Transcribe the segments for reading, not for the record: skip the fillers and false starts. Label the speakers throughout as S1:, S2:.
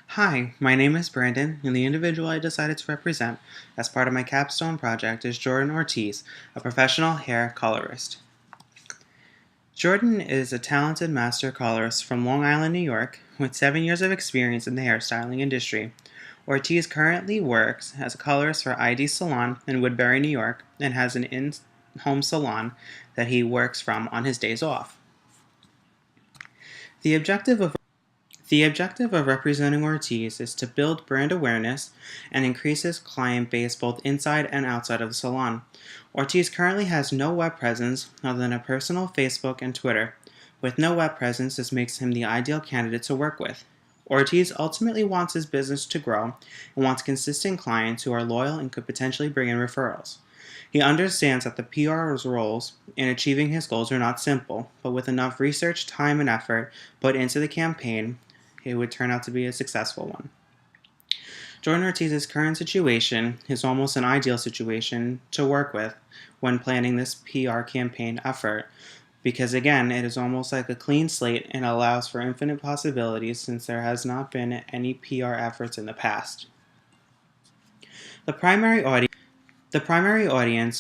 S1: Hi, my name is Brandon, and the individual I decided to represent as part of my capstone project is Jordan Ortiz, a professional hair colorist. Jordan is a talented master colorist from Long Island, New York, with 7 years of experience in the hairstyling industry. Ortiz currently works as a colorist for ID Salon in Woodbury, New York, and has an in-home salon that he works from on his days off. The objective of The objective of representing Ortiz is to build brand awareness and increase his client base both inside and outside of the salon. Ortiz currently has no web presence other than a personal Facebook and Twitter. With no web presence, this makes him the ideal candidate to work with. Ortiz ultimately wants his business to grow and wants consistent clients who are loyal and could potentially bring in referrals. He understands that the PR's roles in achieving his goals are not simple, but with enough research, time, and effort put into the campaign, it would turn out to be a successful one. Jordan Ortiz's current situation is almost an ideal situation to work with when planning this PR campaign effort because, again, it is almost like a clean slate and allows for infinite possibilities since there has not been any PR efforts in the past. The primary audience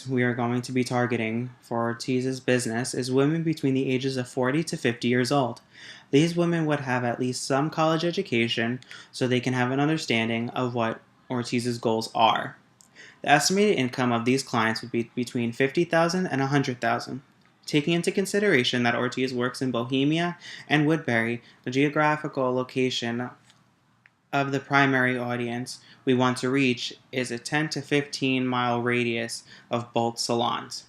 S1: we are going to be targeting for Ortiz's business is women between the ages of 40 to 50 years old. These women would have at least some college education so they can have an understanding of what Ortiz's goals are. The estimated income of these clients would be between $50,000 and $100,000. Taking into consideration that Ortiz works in Bohemia and Woodbury, the geographical location of the primary audience we want to reach is a 10 to 15 mile radius of both salons.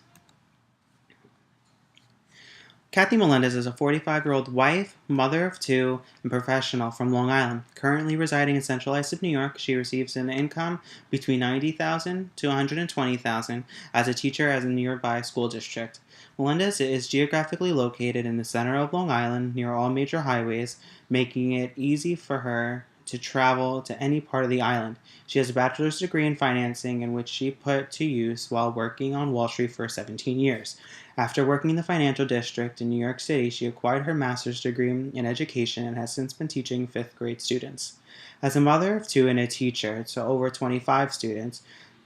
S1: Kathy Melendez is a 45-year-old wife, mother of two, and professional from Long Island. Currently residing in Central Islip, New York, she receives an income between $90,000 to $120,000 as a teacher at a nearby school district. Melendez is geographically located in the center of Long Island near all major highways, making it easy for her to travel to any part of the island. She has a bachelor's degree in financing in which she put to use while working on Wall Street for 17 years. After working in the financial district in New York City, she acquired her master's degree in education and has since been teaching fifth grade students. As a mother of two and a teacher to over 25 students,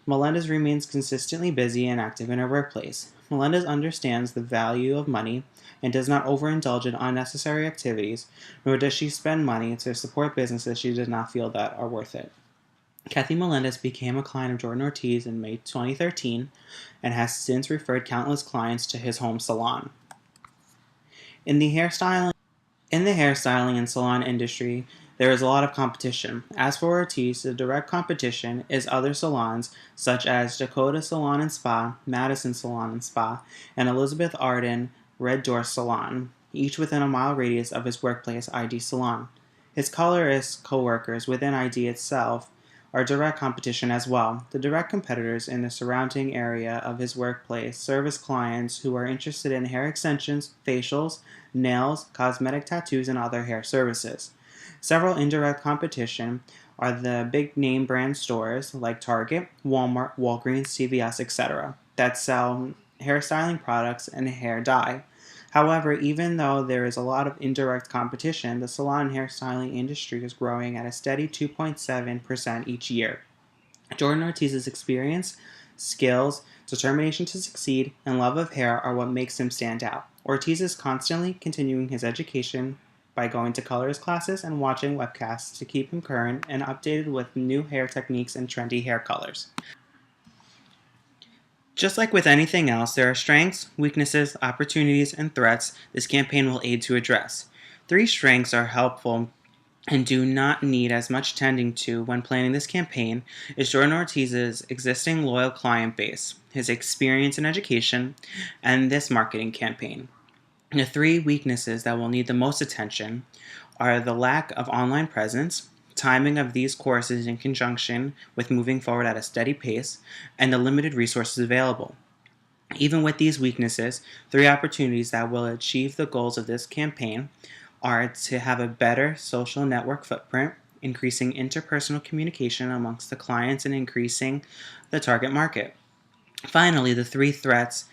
S1: Melendez remains consistently busy and active in her workplace. Melendez understands the value of money and does not overindulge in unnecessary activities, nor does she spend money to support businesses she does not feel that are worth it. Kathy Melendez became a client of Jordan Ortiz in May 2013 and has since referred countless clients to his home salon. In the hairstyling and salon industry, there is a lot of competition. As for Ortiz, the direct competition is other salons such as Dakota Salon and Spa, Madison Salon and Spa, and Elizabeth Arden Red Door Salon, each within a mile radius of his workplace ID Salon. His colorist co-workers within ID itself are direct competition as well. The direct competitors in the surrounding area of his workplace service clients who are interested in hair extensions, facials, nails, cosmetic tattoos, and other hair services. Several indirect competition are the big name brand stores like Target, Walmart, Walgreens, CVS, etc. that sell hairstyling products and hair dye. However, even though there is a lot of indirect competition, the salon and hairstyling industry is growing at a steady 2.7% each year. Jordan Ortiz's experience, skills, determination to succeed, and love of hair are what makes him stand out. Ortiz is constantly continuing his education by going to colorist classes and watching webcasts to keep him current and updated with new hair techniques and trendy hair colors. Just like with anything else, there are strengths, weaknesses, opportunities, and threats this campaign will aid to address. Three strengths are helpful and do not need as much tending to when planning this campaign is Jordan Ortiz's existing loyal client base, his experience in education, and this marketing campaign. The three weaknesses that will need the most attention are the lack of online presence, timing of these courses in conjunction with moving forward at a steady pace, and the limited resources available. Even with these weaknesses, three opportunities that will achieve the goals of this campaign are to have a better social network footprint, increasing interpersonal communication amongst the clients, and increasing the target market. Finally, the three threats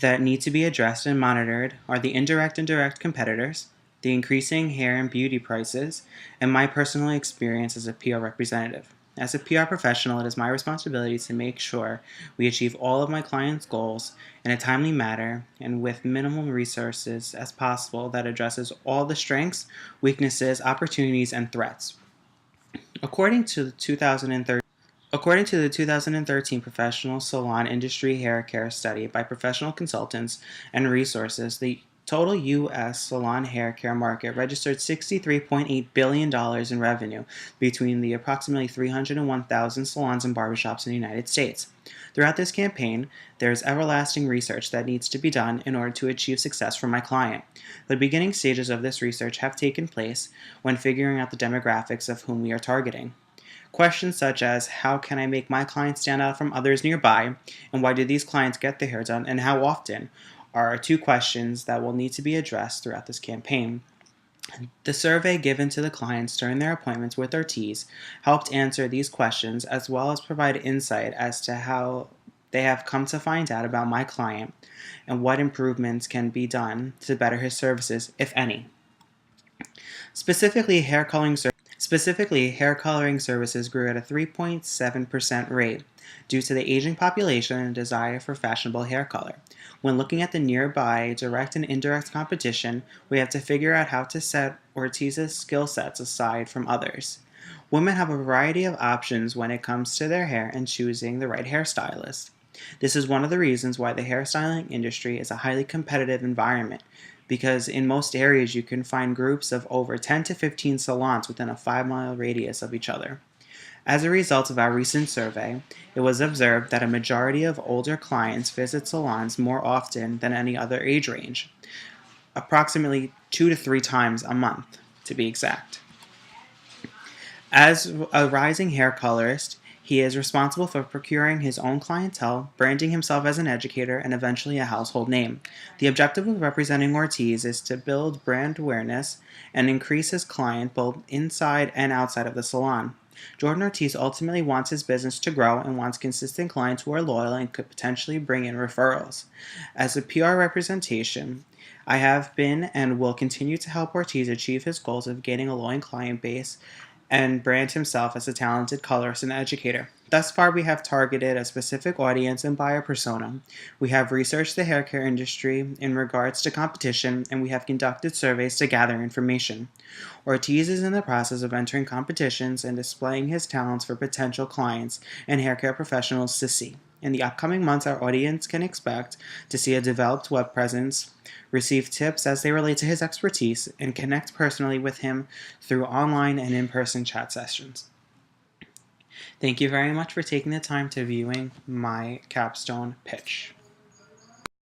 S1: that need to be addressed and monitored are the indirect and direct competitors, the increasing hair and beauty prices, and my personal experience as a PR representative. As a PR professional, it is my responsibility to make sure we achieve all of my clients' goals in a timely manner and with minimum resources as possible that addresses all the strengths, weaknesses, opportunities, and threats. According to the 2013 Professional Salon Industry Hair Care Study by professional consultants and resources, the total U.S. salon hair care market registered $63.8 billion in revenue between the approximately 301,000 salons and barbershops in the United States. Throughout this campaign, there is everlasting research that needs to be done in order to achieve success for my client. The beginning stages of this research have taken place when figuring out the demographics of whom we are targeting. Questions such as how can I make my clients stand out from others nearby, and why do these clients get their hair done, and how often, are two questions that will need to be addressed throughout this campaign. The survey given to the clients during their appointments with Ortiz helped answer these questions as well as provide insight as to how they have come to find out about my client and what improvements can be done to better his services, if any. Specifically, hair coloring services grew at a 3.7% rate due to the aging population and desire for fashionable hair color. When looking at the nearby direct and indirect competition, we have to figure out how to set Ortiz's skill sets aside from others. Women have a variety of options when it comes to their hair and choosing the right hairstylist. This is one of the reasons why the hairstyling industry is a highly competitive environment, because in most areas you can find groups of over 10 to 15 salons within a 5-mile radius of each other. As a result of our recent survey, it was observed that a majority of older clients visit salons more often than any other age range, approximately 2 to 3 times a month, to be exact. As a rising hair colorist, he is responsible for procuring his own clientele, branding himself as an educator, and eventually a household name. The objective of representing Ortiz is to build brand awareness and increase his client both inside and outside of the salon. Jordan Ortiz ultimately wants his business to grow and wants consistent clients who are loyal and could potentially bring in referrals. As a PR representation, I have been and will continue to help Ortiz achieve his goals of gaining a loyal client base and brand himself as a talented colorist and educator. Thus far, we have targeted a specific audience and buyer persona. We have researched the hair care industry in regards to competition, and we have conducted surveys to gather information. Ortiz is in the process of entering competitions and displaying his talents for potential clients and hair care professionals to see. In the upcoming months, our audience can expect to see a developed web presence, receive tips as they relate to his expertise, and connect personally with him through online and in-person chat sessions. Thank you very much for taking the time to viewing my capstone pitch.